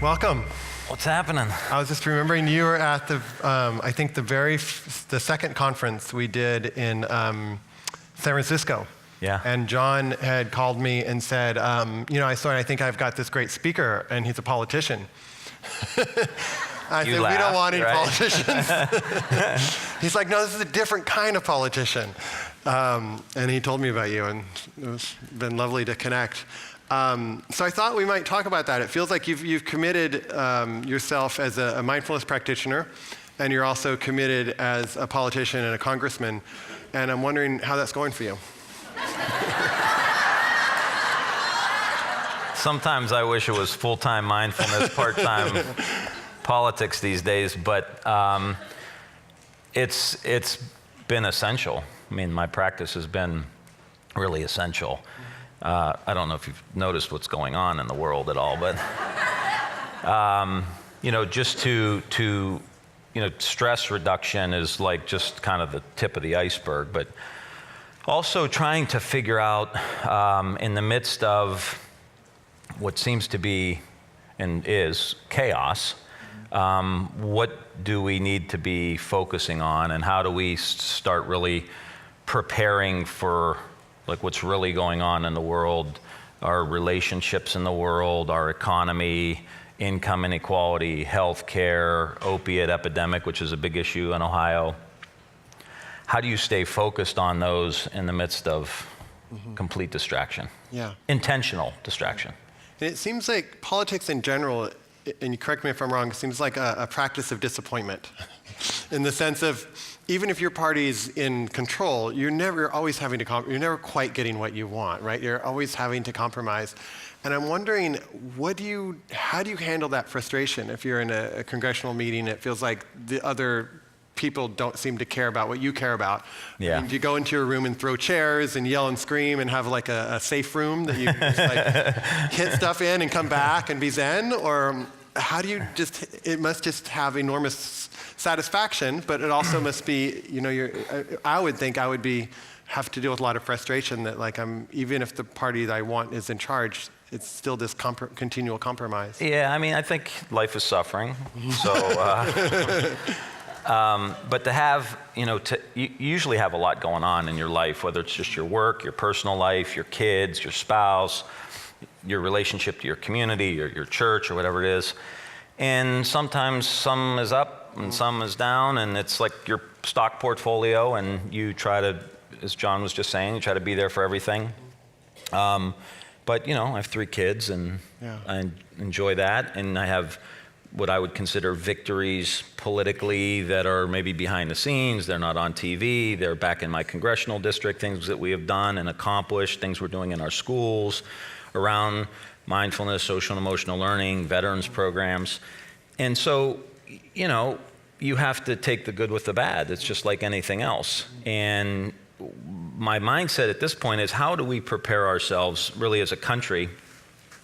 Welcome. What's happening? I was just remembering you were at the, I think the second conference we did in San Francisco. Yeah. And John had called me and said, I think I've got this great speaker, and he's a politician. I said, we don't want any politicians. He's like, no, this is a different kind of politician. And he told me about you, and it's been lovely to connect. So I thought we might talk about that. It feels like you've committed yourself as a mindfulness practitioner, and you're also committed as a politician and a congressman. And I'm wondering how that's going for you. Sometimes I wish it was full-time mindfulness, part-time politics these days, but it's been essential. I mean, my practice has been really essential. I don't know if you've noticed what's going on in the world at all, but just to stress reduction is like just kind of the tip of the iceberg, but also trying to figure out in the midst of what seems to be and is chaos, what do we need to be focusing on, and how do we start really preparing for like what's really going on in the world, our relationships in the world, our economy, income inequality, healthcare, opiate epidemic, which is a big issue in Ohio. How do you stay focused on those in the midst of complete distraction? Yeah. Intentional distraction. And it seems like politics in general, and you correct me if I'm wrong, seems like a practice of disappointment in the sense of even if your party's in control, you're never quite getting what you want, right? You're always having to compromise. And I'm wondering, how do you handle that frustration if you're in a congressional meeting? It feels like the other people don't seem to care about what you care about. Yeah. And you go into your room and throw chairs and yell and scream and have like a safe room that you can just like hit stuff in and come back and be zen? Or how do you it must just have enormous satisfaction, but it also must be, I would think I would have to deal with a lot of frustration that like even if the party that I want is in charge, it's still this continual compromise. Yeah, I mean, I think life is suffering, so, but to have, you usually have a lot going on in your life, whether it's just your work, your personal life, your kids, your spouse, your relationship to your community or your church or whatever it is. And sometimes some is up and some is down, and it's like your stock portfolio, and you try to, as John was just saying, you try to be there for everything. But I have 3 kids, and I enjoy that, and I have what I would consider victories politically that are maybe behind the scenes. They're not on TV. They're back in my congressional district, things that we have done and accomplished, things we're doing in our schools around mindfulness, social and emotional learning, veterans programs. And so, you have to take the good with the bad. It's just like anything else. And my mindset at this point is, how do we prepare ourselves really as a country,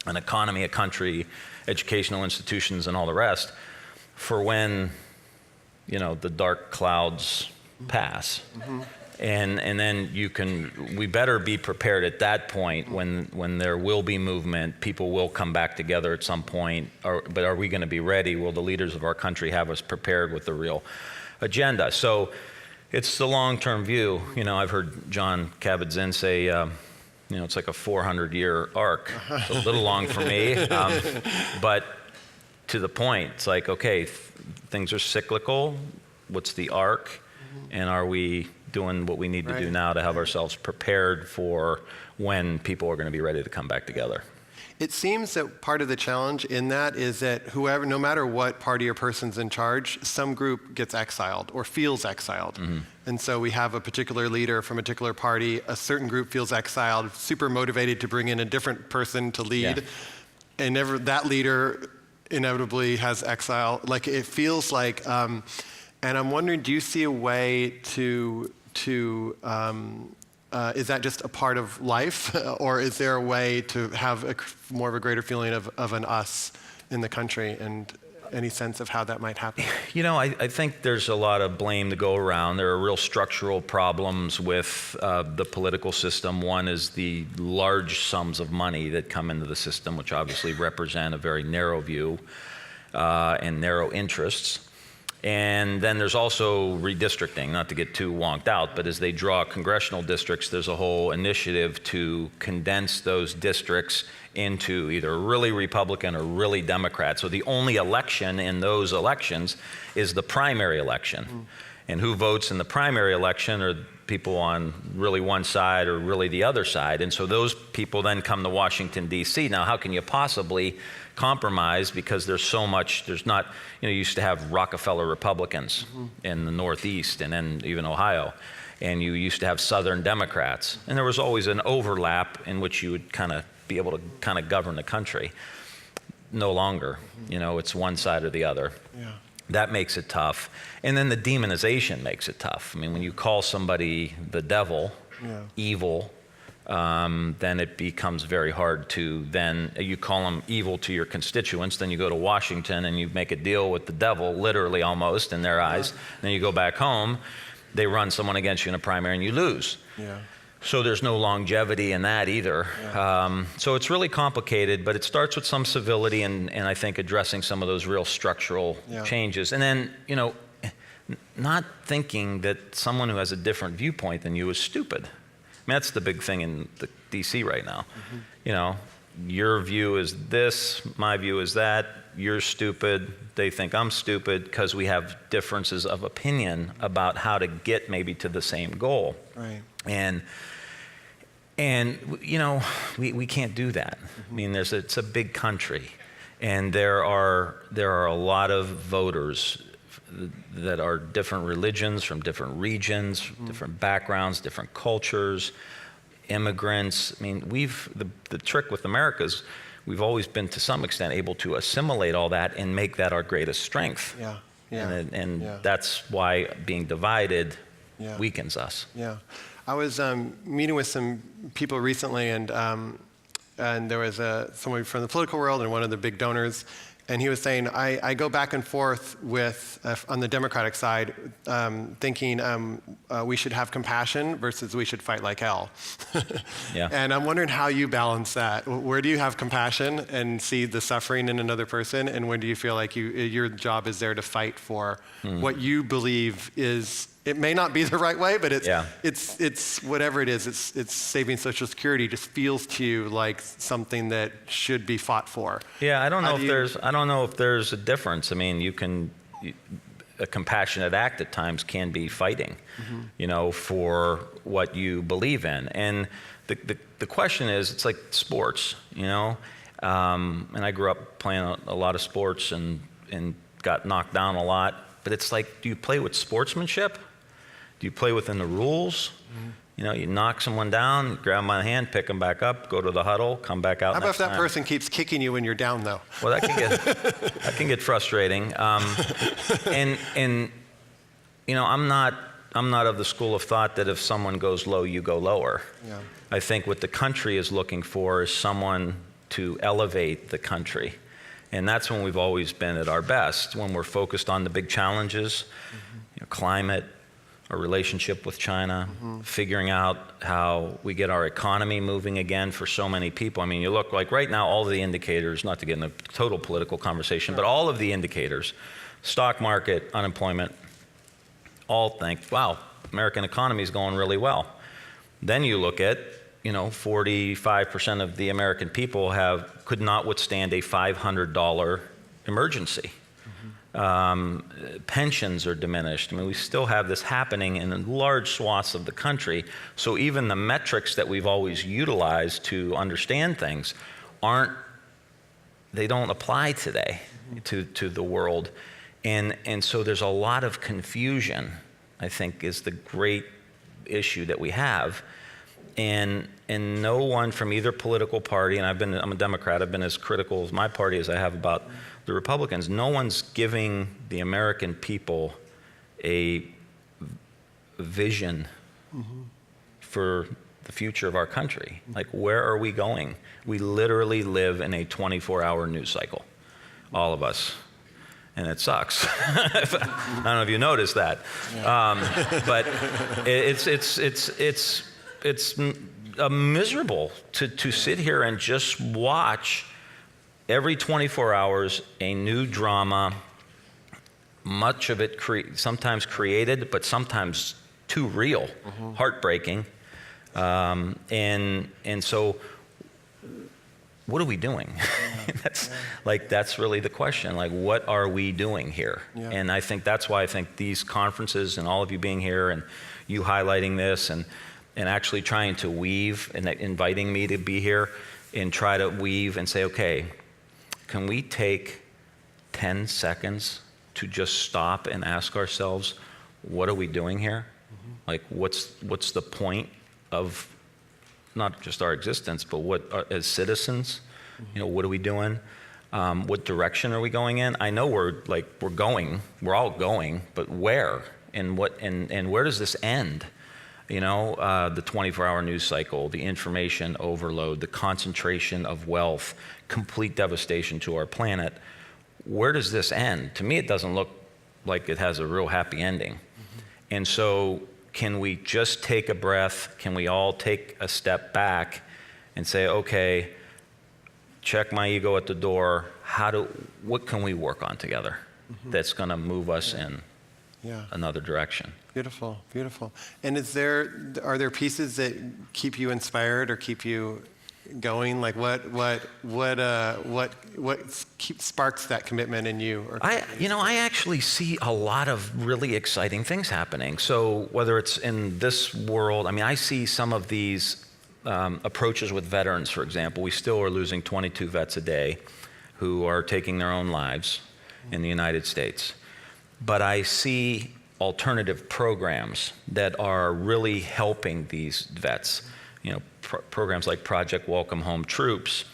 an economy, a country, educational institutions, and all the rest, for when, the dark clouds pass. And then we better be prepared at that point when there will be movement, people will come back together at some point, but are we going to be ready? Will the leaders of our country have us prepared with the real agenda? So it's the long-term view. I've heard John Kabat-Zinn say, it's like a 400-year arc. It's a little long for me, but to the point, it's like, okay, things are cyclical. What's the arc? And are we doing what we need to do now to have ourselves prepared for when people are going to be ready to come back together? It seems that part of the challenge in that is that no matter what party or person's in charge, some group gets exiled or feels exiled. And so we have a particular leader from a particular party, a certain group feels exiled, super motivated to bring in a different person to lead, and that leader inevitably has exile. Like it feels like, and I'm wondering, do you see a way to is that just a part of life, or is there a way to have more of a greater feeling of an us in the country? And any sense of how that might happen? You know, I think there's a lot of blame to go around. There are real structural problems with the political system. One is the large sums of money that come into the system, which obviously represent a very narrow view and narrow interests. And then there's also redistricting, not to get too wonked out, but as they draw congressional districts, there's a whole initiative to condense those districts into either really Republican or really Democrat. So the only election in those elections is the primary election. And who votes in the primary election are people on really one side or really the other side. And so those people then come to Washington, D.C. Now, how can you possibly compromise, because there's so much, there's not, you used to have Rockefeller Republicans in the Northeast and then even Ohio, and you used to have Southern Democrats, and there was always an overlap in which you would kind of be able to kind of govern the country. No longer, it's one side or the other. Yeah. That makes it tough. And then the demonization makes it tough. I mean, when you call somebody the devil, evil, then it becomes very hard to then, you call them evil to your constituents, then you go to Washington and you make a deal with the devil, literally almost in their eyes. Then you go back home, they run someone against you in a primary and you lose. Yeah. So there's no longevity in that either. Yeah. So it's really complicated, but it starts with some civility and I think addressing some of those real structural changes. And then, not thinking that someone who has a different viewpoint than you is stupid. I mean, that's the big thing in the DC right now. Your view is this, my view is that, you're stupid, they think I'm stupid, because we have differences of opinion about how to get maybe to the same goal. Right. And we can't do that. I mean, it's a big country, and there are a lot of voters that are different religions, from different regions, different backgrounds, different cultures, immigrants. I mean, the trick with America is we've always been, to some extent, able to assimilate all that and make that our greatest strength. Yeah. Yeah. And that's why being divided weakens us. Yeah. I was meeting with some people recently, and there was someone from the political world and one of the big donors, and he was saying, I go back and forth with, on the Democratic side, thinking we should have compassion versus we should fight like hell. Yeah. And I'm wondering how you balance that. Where do you have compassion and see the suffering in another person, and when do you feel like your job is there to fight for what you believe is, it may not be the right way, but it's whatever it is, it's saving Social Security just feels to you like something that should be fought for. Yeah, I don't know if there's a difference. I mean, a compassionate act at times can be fighting, for what you believe in. And the question is, it's like sports, and I grew up playing a lot of sports and got knocked down a lot. But it's like, do you play with sportsmanship? Do you play within the rules? You knock someone down, grab them by the hand, pick them back up, go to the huddle, come back out. How about if that person keeps kicking you when you're down, though? Well, that can get frustrating. And I'm not of the school of thought that if someone goes low, you go lower. Yeah. I think what the country is looking for is someone to elevate the country. And that's when we've always been at our best, when we're focused on the big challenges, climate, our relationship with China, figuring out how we get our economy moving again for so many people. I mean, you look like right now, all of the indicators, not to get in a total political conversation, but all of the indicators, stock market, unemployment, all think, wow, American economy is going really well. Then you look at, 45% of the American people could not withstand a $500 emergency. Pensions are diminished. I mean, we still have this happening in large swaths of the country. So even the metrics that we've always utilized to understand things they don't apply today to the world. And so there's a lot of confusion, I think, is the great issue that we have. And no one from either political party, and I'm a Democrat, I've been as critical as my party as I have about the Republicans, no one's giving the American people a vision for the future of our country. Like, where are we going? We literally live in a 24-hour news cycle, all of us. and it sucks. I don't know if you noticed that, but it's miserable to sit here and just watch every 24 hours a new drama. Much of it sometimes created, but sometimes too real, heartbreaking, and so. What are we doing? That's really the question. Like, what are we doing here? Yeah. And I think that's why I think these conferences and all of you being here and you highlighting this and actually trying to weave and inviting me to be here and try to weave and say, okay, can we take 10 seconds to just stop and ask ourselves, what are we doing here? Like, what's the point of not just our existence, but as citizens, what are we doing? What direction are we going in? I know we're all going, but where? And where does this end? The 24-hour news cycle, the information overload, the concentration of wealth, complete devastation to our planet. Where does this end? To me, it doesn't look like it has a real happy ending. And so, can we just take a breath? Can we all take a step back and say, okay, check my ego at the door. What can we work on together that's going to move us in another direction? Beautiful, beautiful. And are there pieces that keep you inspired or keep you going? Like what sparks that commitment in you? I actually see a lot of really exciting things happening. So whether it's in this world, I see some of these approaches with veterans, for example. We still are losing 22 vets a day who are taking their own lives in the United States. But I see alternative programs that are really helping these vets. Programs like Project Welcome Home Troops.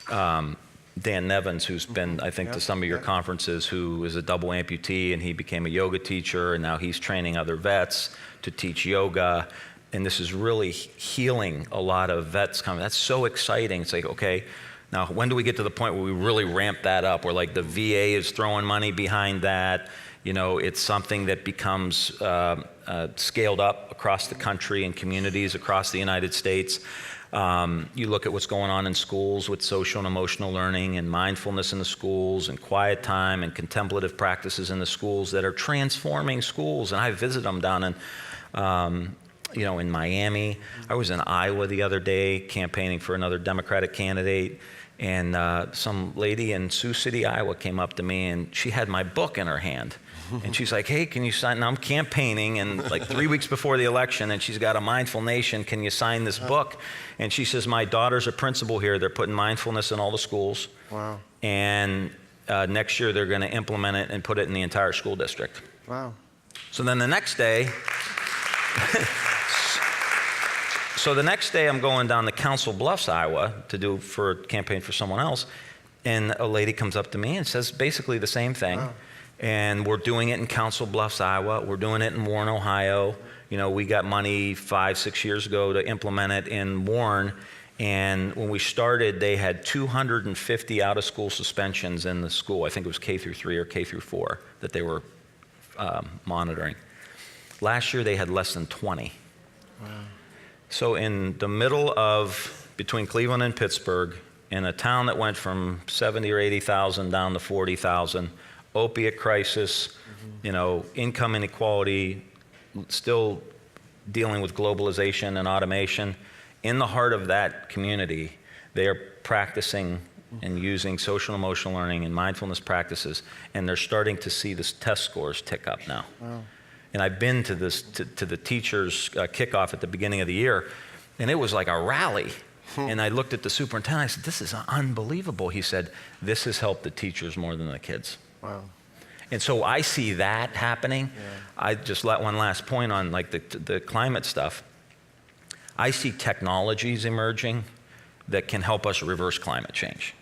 Dan Nevins, who's been, I think, to some of your conferences, who is a double amputee, and he became a yoga teacher, and now he's training other vets to teach yoga. And this is really healing a lot of vets coming. That's so exciting. It's like, okay, now when do we get to the point where we really ramp that up, where like the VA is throwing money behind that? It's something that becomes scaled up across the country and communities across the United States. You look at what's going on in schools with social and emotional learning and mindfulness in the schools and quiet time and contemplative practices in the schools that are transforming schools. And I visit them down in Miami. I was in Iowa the other day campaigning for another Democratic candidate. And some lady in Sioux City, Iowa came up to me and she had my book in her hand. And she's like, hey, can you sign? Now I'm campaigning and like 3 weeks before the election, and she's got a Mindful Nation. Can you sign this book? And she says, my daughter's a principal here. They're putting mindfulness in all the schools. Wow. And next year they're going to implement it and put it in the entire school district. Wow. So then the next day, I'm going down to Council Bluffs, Iowa for a campaign for someone else. And a lady comes up to me and says basically the same thing. Wow. And we're doing it in Council Bluffs, Iowa. We're doing it in Warren, Ohio. We got money 5-6 years ago to implement it in Warren. And when we started, they had 250 out-of-school suspensions in the school. I think it was K through 3 or K through 4 that they were monitoring. Last year, they had less than 20. Wow. So in the middle of, between Cleveland and Pittsburgh, in a town that went from 70 or 80,000 down to 40,000, opiate crisis, income inequality, still dealing with globalization and automation. In the heart of that community, they are practicing and using social and emotional learning and mindfulness practices, and they're starting to see the test scores tick up now. Wow. And I've been to the teachers' kickoff at the beginning of the year, and it was like a rally. And I looked at the superintendent, I said, this is unbelievable. He said, this has helped the teachers more than the kids. Wow. And so I see that happening. Yeah. I just let one last point on like the climate stuff. I see technologies emerging that can help us reverse climate change.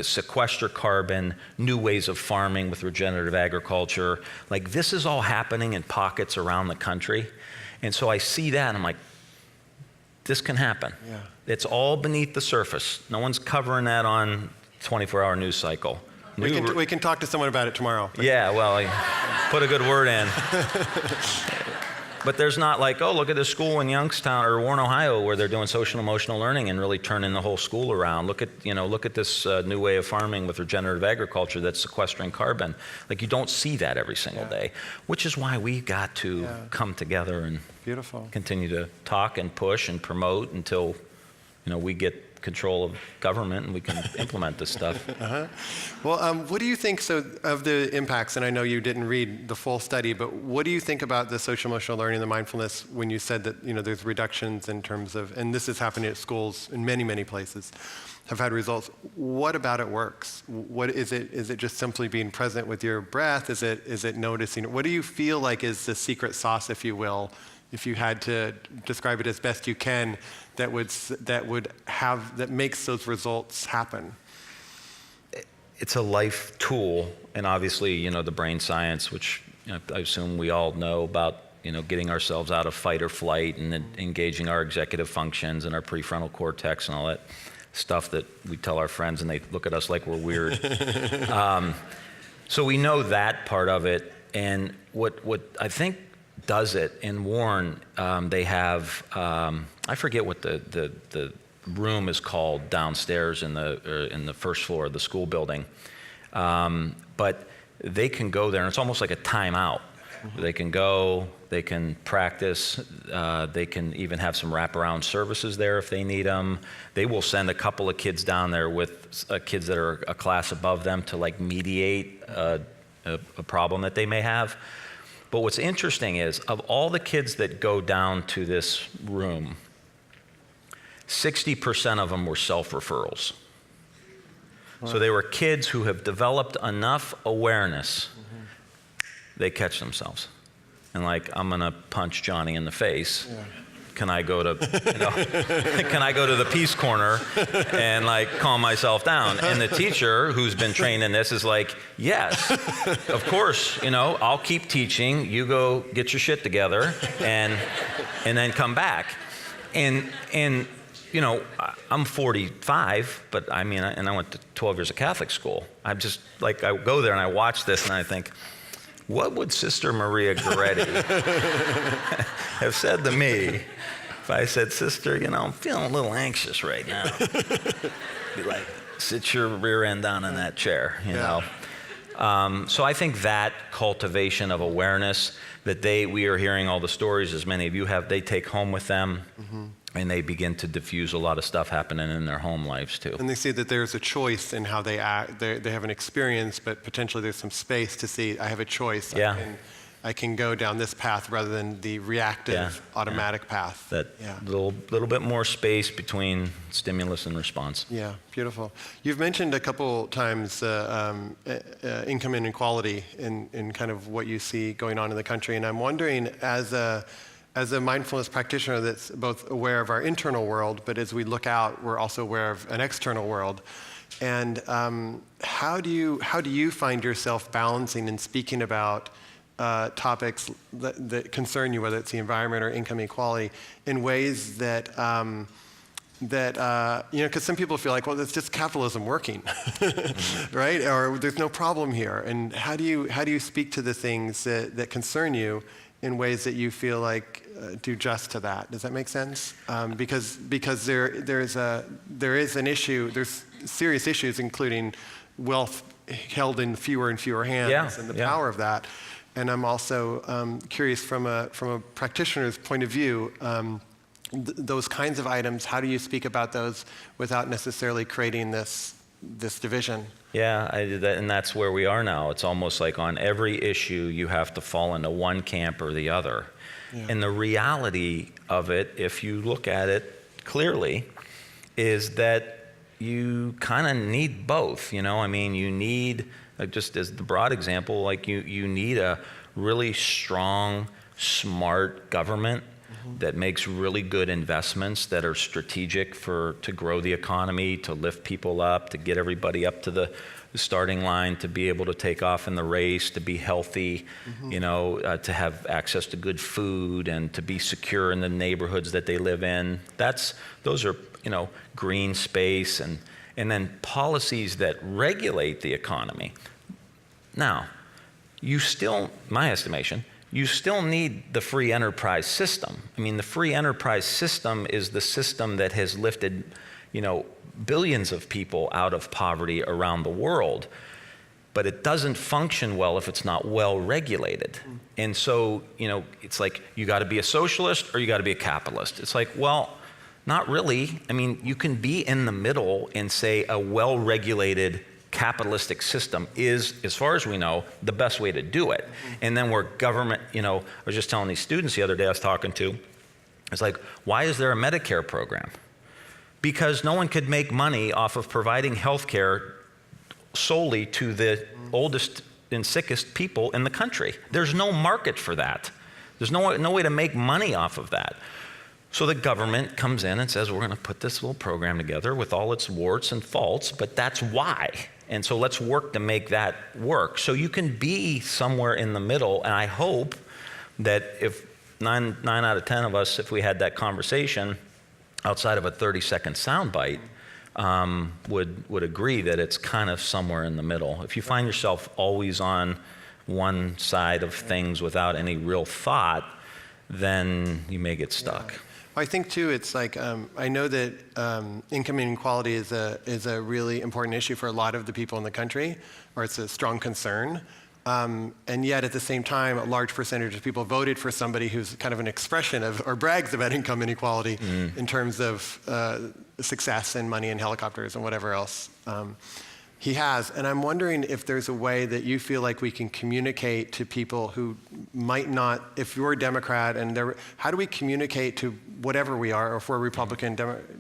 Sequester carbon, new ways of farming with regenerative agriculture. Like this is all happening in pockets around the country. And so I see that and I'm like, this can happen. Yeah. It's all beneath the surface. No one's covering that on 24-hour news cycle. We can talk to someone about it tomorrow. Yeah, well, I put a good word in. But there's not like, oh, look at this school in Youngstown or Warren, Ohio, where they're doing social emotional learning and really turning the whole school around. Look at this new way of farming with regenerative agriculture that's sequestering carbon. Like, you don't see that every single day, which is why we got to come together and continue to talk and push and promote until, we get control of government and we can implement this stuff. Well, what do you think of the impacts? And I know you didn't read the full study, but what do you think about the social emotional learning, the mindfulness, when you said that there's reductions in terms of, and this is happening at schools in many, many places, have had results. What about it works? What is it? Is it just simply being present with your breath? Is it noticing? What do you feel like is the secret sauce, if you will, if you had to describe it as best you can, that makes those results happen? It's a life tool, and obviously, the brain science, which I assume we all know about, getting ourselves out of fight or flight and then engaging our executive functions and our prefrontal cortex and all that stuff that we tell our friends and they look at us like we're weird. So we know that part of it, and what I think does it in Warren, they have I forget what the room is called downstairs in the first floor of the school building, but they can go there and it's almost like a timeout. They can go, they can practice, they can even have some wraparound services there if they need them. They will send a couple of kids down there with kids that are a class above them to like mediate a problem that they may have. But what's interesting is, of all the kids that go down to this room, 60% of them were self-referrals. Wow. So they were kids who have developed enough awareness, they catch themselves. And like, I'm gonna punch Johnny in the face. Yeah. Can I go to, can I go to the peace corner and like calm myself down? And the teacher who's been trained in this is like, yes, of course, I'll keep teaching. You go get your shit together and then come back. And I'm 45, but I went to 12 years of Catholic school. I'm just like, I go there and I watch this and I think, what would Sister Maria Goretti have said to me if I said, Sister, I'm feeling a little anxious right now? Be like, sit your rear end down in that chair, know. So I think that cultivation of awareness that we are hearing all the stories, as many of you have, they take home with them. And they begin to diffuse a lot of stuff happening in their home lives too. And they see that there's a choice in how they act. They have an experience, but potentially there's some space to see, I have a choice. Yeah. I can go down this path rather than the reactive, automatic path. That little bit more space between stimulus and response. Yeah, beautiful. You've mentioned a couple times income inequality in kind of what you see going on in the country, and I'm wondering, as a mindfulness practitioner that's both aware of our internal world, but as we look out, we're also aware of an external world. And how do you find yourself balancing and speaking about topics that concern you, whether it's the environment or income inequality, in ways that because some people feel like, well, it's just capitalism working, right? Or there's no problem here. And how do you speak to the things that concern you in ways that you feel like do just to that? Does that make sense? Because there is an issue. There's serious issues, including wealth held in fewer and fewer hands, and the power of that. And I'm also curious from a practitioner's point of view. Those kinds of items, how do you speak about those without necessarily creating this division? Yeah, I did that, and that's where we are now. It's almost like on every issue you have to fall into one camp or the other. Yeah. And the reality of it, if you look at it clearly, is that you kind of need both. You need, just as the broad example, like you need a really strong, smart government that makes really good investments that are strategic to grow the economy, to lift people up, to get everybody up to the starting line, to be able to take off in the race, to be healthy, to have access to good food and to be secure in the neighborhoods that they live in. Those are green space and and then policies that regulate the economy. Now, you still, my estimation, you still need the free enterprise system. I mean, the free enterprise system is the system that has lifted, billions of people out of poverty around the world. But it doesn't function well if it's not well regulated. And so, it's like, you got to be a socialist or you got to be a capitalist. It's like, well, not really. I mean, you can be in the middle and say a well-regulated capitalistic system is, as far as we know, the best way to do it. And then where government, I was just telling these students the other day I was talking to, it's like, why is there a Medicare program? Because no one could make money off of providing health care solely to the oldest and sickest people in the country. There's no market for that. There's no way to make money off of that. So the government comes in and says, we're going to put this little program together with all its warts and faults, but that's why. And so let's work to make that work. So you can be somewhere in the middle, and I hope that if nine out of 10 of us, if we had that conversation outside of a 30-second soundbite, would agree that it's kind of somewhere in the middle. If you find yourself always on one side of things without any real thought, then you may get stuck. Yeah. Well, I think too, it's like, I know that income inequality is a really important issue for a lot of the people in the country, or it's a strong concern. And yet at the same time, a large percentage of people voted for somebody who's kind of an expression of, or brags about income inequality in terms of success and money and helicopters and whatever else he has. And I'm wondering if there's a way that you feel like we can communicate to people who might not, if you're a Democrat, and how do we communicate to whatever we are, or if we're Republican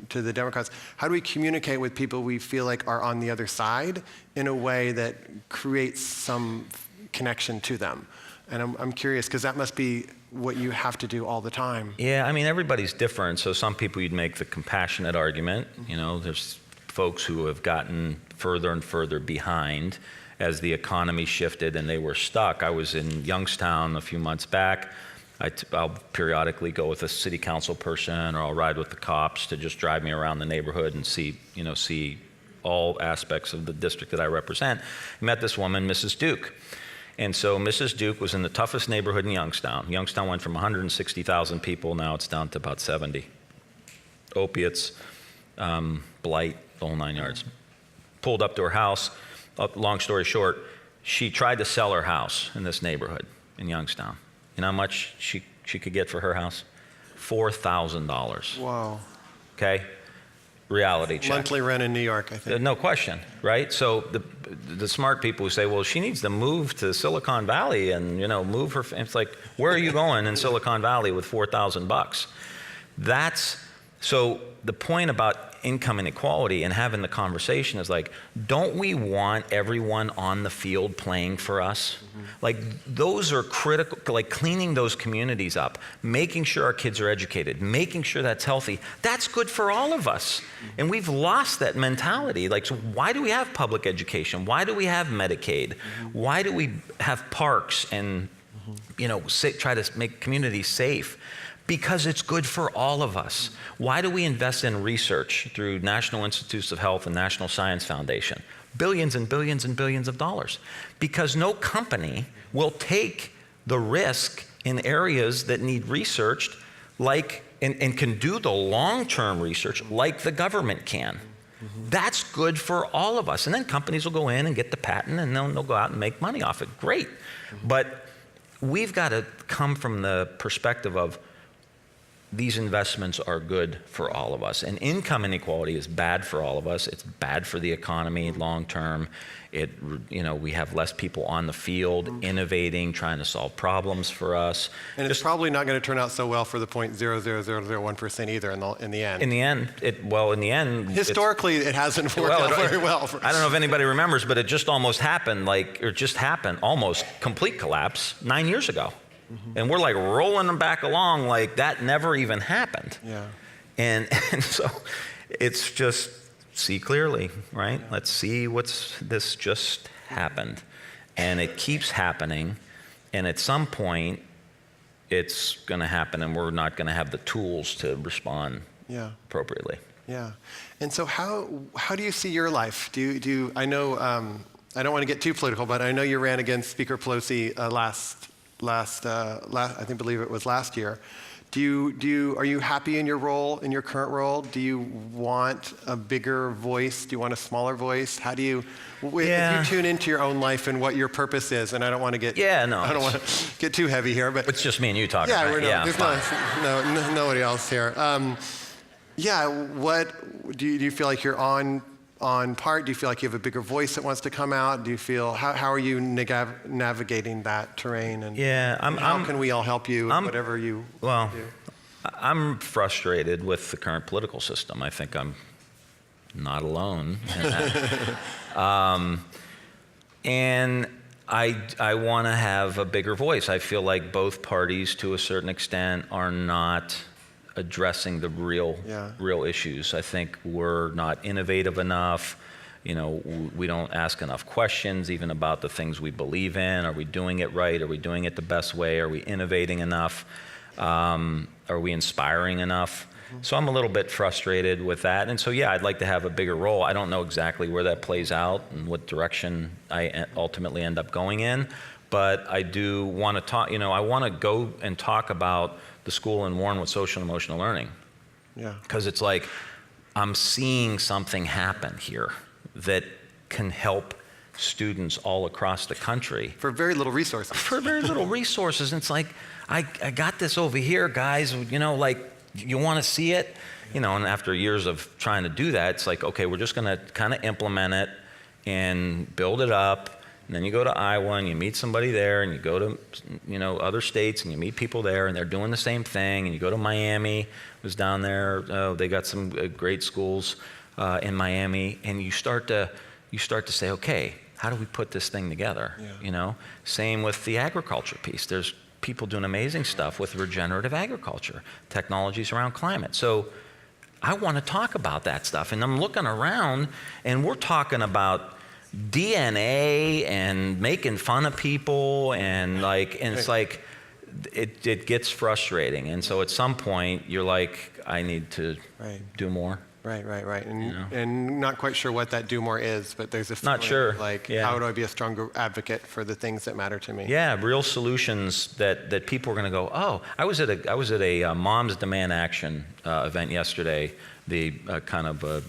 to the Democrats, how do we communicate with people we feel like are on the other side in a way that creates some connection to them? And I'm curious, because that must be what you have to do all the time. Yeah, I mean, everybody's different. So some people you'd make the compassionate argument. There's folks who have gotten further and further behind as the economy shifted and they were stuck. I was in Youngstown a few months back. I'll periodically go with a city council person, or I'll ride with the cops to just drive me around the neighborhood and see all aspects of the district that I represent. I met this woman, Mrs. Duke. And so Mrs. Duke was in the toughest neighborhood in Youngstown. Youngstown went from 160,000 people, now it's down to about 70. Opiates, blight, the whole 9 yards. Pulled up to her house. Long story short, she tried to sell her house in this neighborhood in Youngstown. You know how much she could get for her house? $4,000. Wow. Okay? Reality check. Monthly rent in New York, I think. No question, right? So the smart people who say, well, she needs to move to Silicon Valley and, move her, it's like, where are you going in Silicon Valley with $4,000? So the point about income inequality and having the conversation is like, don't we want everyone on the field playing for us? Like, those are critical, like cleaning those communities up, making sure our kids are educated, making sure that's healthy. That's good for all of us. And we've lost that mentality. Like, so why do we have public education? Why do we have Medicaid? Why do we have parks and, try to make communities safe? Because it's good for all of us. Why do we invest in research through National Institutes of Health and National Science Foundation? Billions and billions and billions of dollars. Because no company will take the risk in areas that need researched and can do the long-term research like the government can. That's good for all of us. And then companies will go in and get the patent and they'll go out and make money off it. Great. But we've got to come from the perspective of these investments are good for all of us. And income inequality is bad for all of us. It's bad for the economy long term. We have less people on the field innovating, trying to solve problems for us. And it's probably not going to turn out so well for the 0.00001% either in the end. In the end, historically, it hasn't worked out very well. I don't know if anybody remembers, but it just almost happened, almost complete collapse 9 years ago. And we're like rolling them back along like that never even happened. Yeah. And so it's just see clearly, right? Yeah. Let's see this just happened. And it keeps happening. And at some point, it's going to happen and we're not going to have the tools to respond appropriately. Yeah. And so how do you see your life? I know, I don't want to get too political, but I know you ran against Speaker Pelosi I believe it was last year. Are you happy in your role, in your current role? Do you want a bigger voice? Do you want a smaller voice? How do you, if you tune into your own life and what your purpose is, and I don't want to get, I don't want to get too heavy here, but. It's just me and you talking. Yeah, right? There's nobody else here. What, do you feel like you're on part? Do you feel like you have a bigger voice that wants to come out? Do you feel, how are you navigating that terrain? And how can we all help you, whatever you do? I'm frustrated with the current political system. I think I'm not alone in that. And I want to have a bigger voice. I feel like both parties, to a certain extent, are not addressing the real issues. I think we're not innovative enough. We don't ask enough questions even about the things we believe in. Are we doing it right? Are we doing it the best way? Are we innovating enough? Are we inspiring enough? Mm-hmm. So I'm a little bit frustrated with that. And so, I'd like to have a bigger role. I don't know exactly where that plays out and what direction I ultimately end up going in. But I do want to talk, I want to go and talk about the school in Warren with social and emotional learning. Yeah. Because it's like, I'm seeing something happen here that can help students all across the country. For very little resources. For very little resources. And it's like, I got this over here, guys, you want to see it? And after years of trying to do that, it's like, okay, we're just going to kind of implement it and build it up. And then you go to Iowa and you meet somebody there, and you go to, other states and you meet people there, and they're doing the same thing. And you go to Miami, was down there. They got some great schools in Miami, and you start to say, okay, how do we put this thing together? Yeah. Same with the agriculture piece. There's people doing amazing stuff with regenerative agriculture, technologies around climate. So I want to talk about that stuff, and I'm looking around, and we're talking about DNA and making fun of people, and it's like it gets frustrating. And so at some point you're like, I need to do more. Right. And not quite sure what that do more is, but there's a feeling not sure. How do I be a stronger advocate for the things that matter to me? Yeah, real solutions that people are going to go, oh, I was at a Moms Demand Action event yesterday, the kind of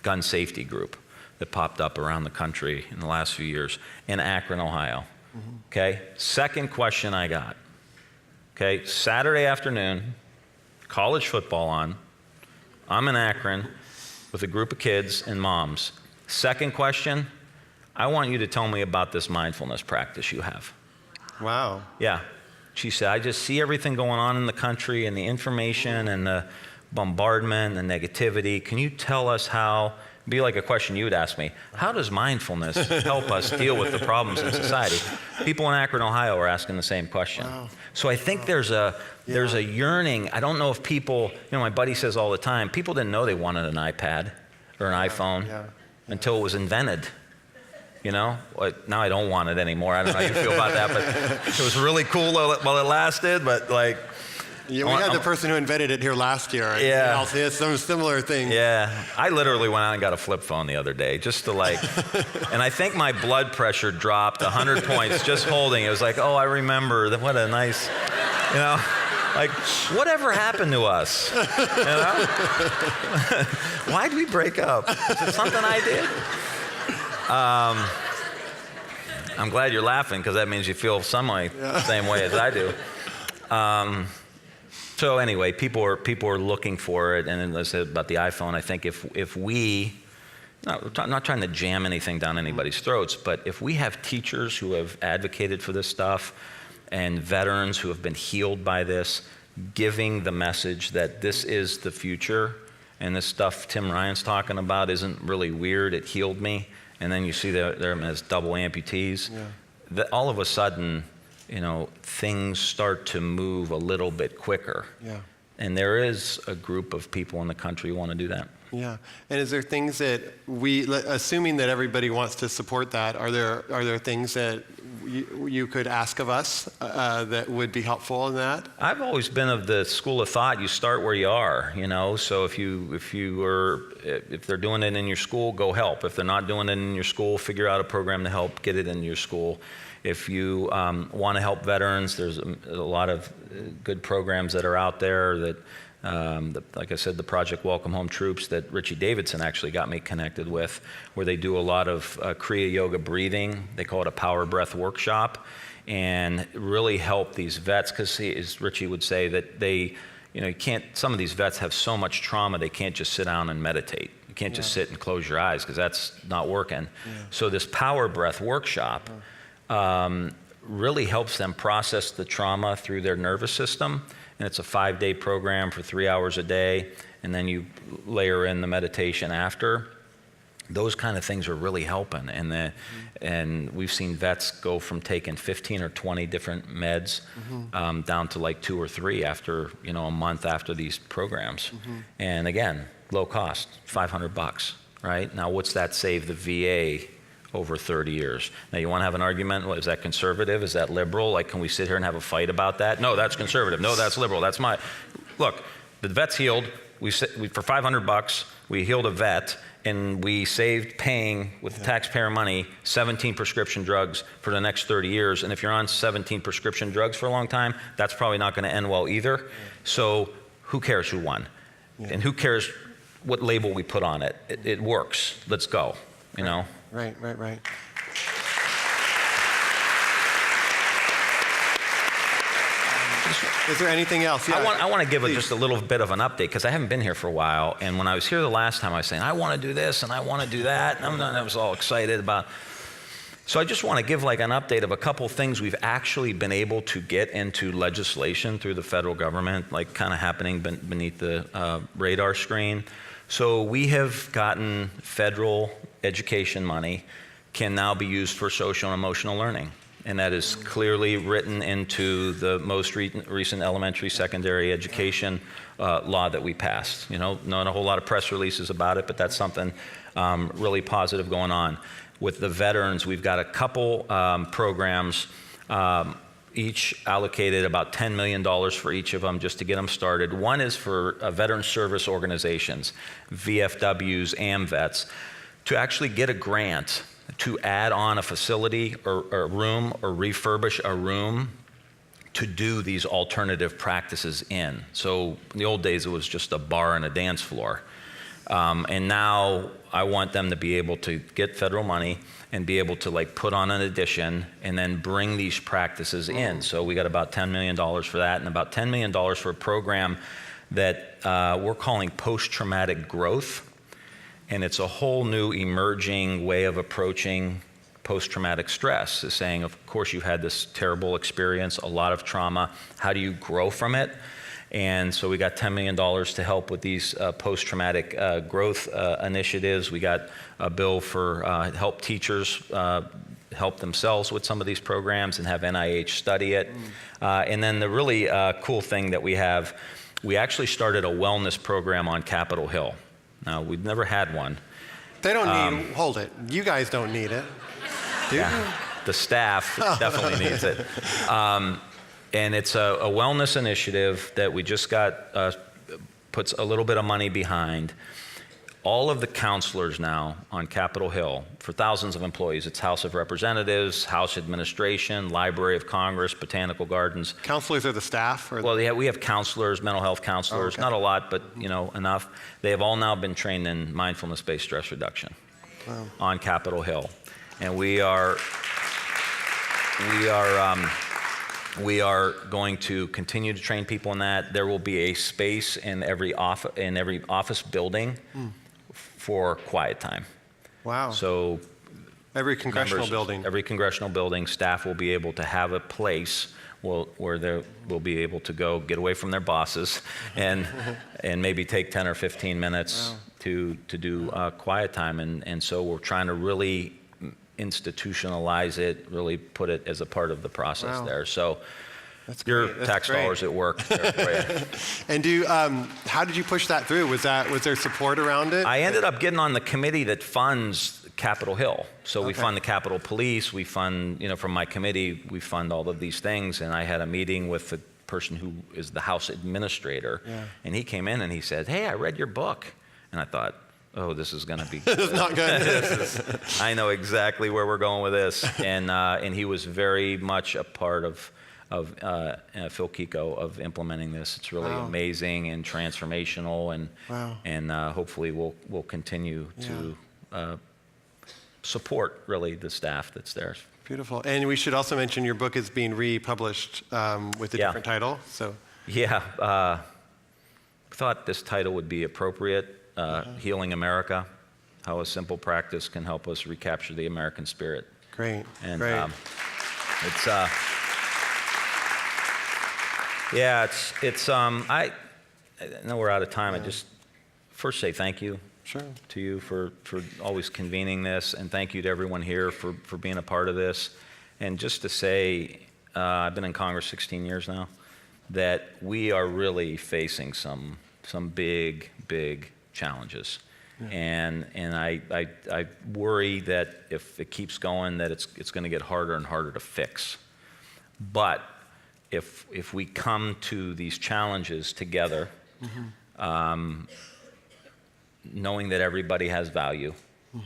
gun safety group that popped up around the country in the last few years in Akron, Ohio. Mm-hmm. Okay, second question I got. Okay, Saturday afternoon, college football on. I'm in Akron with a group of kids and moms. Second question, I want you to tell me about this mindfulness practice you have. Wow. Yeah. She said, I just see everything going on in the country and the information and the bombardment and the negativity. Can you tell us how, be like a question you would ask me, how does mindfulness help us deal with the problems in society? People in Akron, Ohio are asking the same question. Wow. So I think there's a yearning. I don't know if people, my buddy says all the time, people didn't know they wanted an iPad or an iPhone until it was invented. Now I don't want it anymore. I don't know how you feel about that, but it was really cool while it lasted, but we had the person who invented it here last year. Yeah. He has some similar thing. Yeah. I literally went out and got a flip phone the other day just to and I think my blood pressure dropped 100 points just holding. It was like, oh, I remember. What a nice, whatever happened to us? Why'd we break up? Is it something I did? I'm glad you're laughing because that means you feel the same way as I do. So anyway, people are looking for it, and as I said about the iPhone, I think if we, I'm not trying to jam anything down anybody's throats, but if we have teachers who have advocated for this stuff and veterans who have been healed by this, giving the message that this is the future, and this stuff Tim Ryan's talking about isn't really weird, it healed me, and then you see them as double amputees, that all of a sudden, things start to move a little bit quicker. Yeah. And there is a group of people in the country who want to do that. Yeah. And is there things that assuming that everybody wants to support that, are there things that you could ask of us that would be helpful in that? I've always been of the school of thought, you start where you are, so if they're doing it in your school, go help. If they're not doing it in your school, figure out a program to help get it in your school. If you want to help veterans, there's a lot of good programs that are out there that, like I said, the Project Welcome Home Troops that Richie Davidson actually got me connected with, where they do a lot of Kriya Yoga breathing. They call it a power breath workshop, and really help these vets, because as Richie would say, that they, you can't, some of these vets have so much trauma, they can't just sit down and meditate. You can't just sit and close your eyes, because that's not working. So this power breath workshop really helps them process the trauma through their nervous system. And it's a 5-day program for 3 hours a day, and then you layer in the meditation after. Those kind of things are really helping, and we've seen vets go from taking 15 or 20 different meds down to like 2 or 3 after a month after these programs. And again, low cost, $500, right? Now, what's that save the VA over 30 years? Now, you want to have an argument? Is that conservative? Is that liberal? Like, can we sit here and have a fight about that? No, that's conservative. No, that's liberal. That's my... Look, the vet's healed. For $500, we healed a vet, and we saved paying, with taxpayer money, 17 prescription drugs for the next 30 years. And if you're on 17 prescription drugs for a long time, that's probably not going to end well either. So who cares who won? And who cares what label we put on it? It works. Let's go, Right. Is there anything else? Yeah. I want to give just a little bit of an update, because I haven't been here for a while. And when I was here the last time, I was saying, I want to do this and I want to do that. And I was all excited about. So I just want to give like an update of a couple things we've actually been able to get into legislation through the federal government, like kind of happening beneath the radar screen. So we have gotten federal education money can now be used for social and emotional learning. And that is clearly written into the most recent elementary, secondary education law that we passed. Not a whole lot of press releases about it, but that's something really positive going on. With the veterans, we've got a couple programs, each allocated about $10 million for each of them just to get them started. One is for veteran service organizations, VFWs, AMVETS, to actually get a grant to add on a facility or a room or refurbish a room to do these alternative practices in. So in the old days, it was just a bar and a dance floor. And now I want them to be able to get federal money and be able to like put on an addition and then bring these practices in. So we got about $10 million for that, and about $10 million for a program that we're calling post-traumatic growth. And it's a whole new emerging way of approaching post-traumatic stress. Is saying, of course, you've had this terrible experience, a lot of trauma. How do you grow from it? And so we got $10 million to help with these post-traumatic growth initiatives. We got a bill for help teachers help themselves with some of these programs and have NIH study it. And then the really cool thing that we have, we actually started a wellness program on Capitol Hill. Now, we've never had one. They don't need, hold it, you guys don't need it. Do you? The staff definitely needs it. And it's a wellness initiative that we just got, puts a little bit of money behind. All of the counselors now on Capitol Hill, for thousands of employees, it's House of Representatives, House Administration, Library of Congress, Botanical Gardens. Counselors are the staff? Or well, we have counselors, mental health counselors, not a lot, but enough. They have all now been trained in mindfulness-based stress reduction on Capitol Hill. And we are going to continue to train people in that. There will be a space in every office building for quiet time. Wow. So every congressional building, staff will be able to have a place where they will be able to go get away from their bosses and maybe take 10 or 15 minutes to do quiet time. And so we're trying to really institutionalize it, really put it as a part of the process there. So your tax dollars at work. And how did you push that through? Was there support around it? I ended up getting on the committee that funds Capitol Hill. So we fund the Capitol Police, we fund, from my committee, we fund all of these things. And I had a meeting with the person who is the House administrator. Yeah. And he came in and he said, hey, I read your book. And I thought, oh, this is going to be This is not good. I know exactly where we're going with this. And he was very much a part of Phil Kiko of implementing this. It's really amazing and transformational, and hopefully we'll continue to support really the staff that's there. Beautiful. And we should also mention your book is being republished with a different title. So thought this title would be appropriate. Healing America: How a Simple Practice Can Help Us Recapture the American Spirit. Great. And great. I know we're out of time. I just first say thank you to you for always convening this, and thank you to everyone here for being a part of this. And just to say, I've been in Congress 16 years now, that we are really facing some big challenges. And I worry that if it keeps going, that it's going to get harder and harder to fix. But if we come to these challenges together, knowing that everybody has value,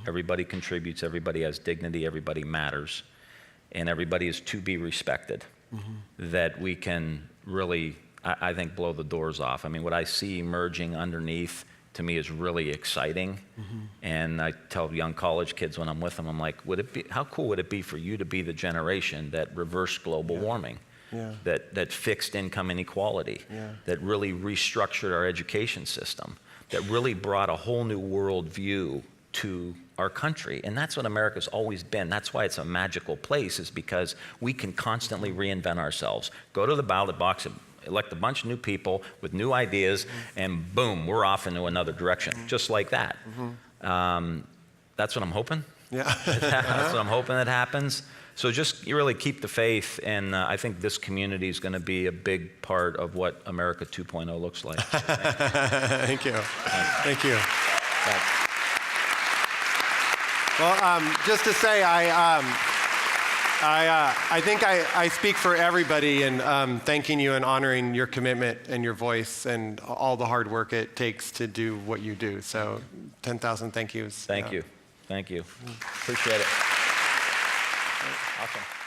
everybody contributes, everybody has dignity, everybody matters, and everybody is to be respected, that we can really, I think, blow the doors off. I mean, what I see emerging underneath, to me, is really exciting. And I tell young college kids when I'm with them, I'm like, how cool would it be for you to be the generation that reversed global warming, that fixed income inequality, that really restructured our education system, that really brought a whole new world view to our country. And that's what America's always been. That's why it's a magical place, is because we can constantly reinvent ourselves. Go to the ballot box and elect a bunch of new people with new ideas, and boom, we're off into another direction, just like that. That's what I'm hoping. That's what I'm hoping that happens. So just really keep the faith, and I think this community is going to be a big part of what America 2.0 looks like. So thank you. Thank you. Thanks. Well, just to say, I think I speak for everybody in thanking you and honoring your commitment and your voice and all the hard work it takes to do what you do. So 10,000 thank yous. Thank you. Thank you. Appreciate it. Awesome.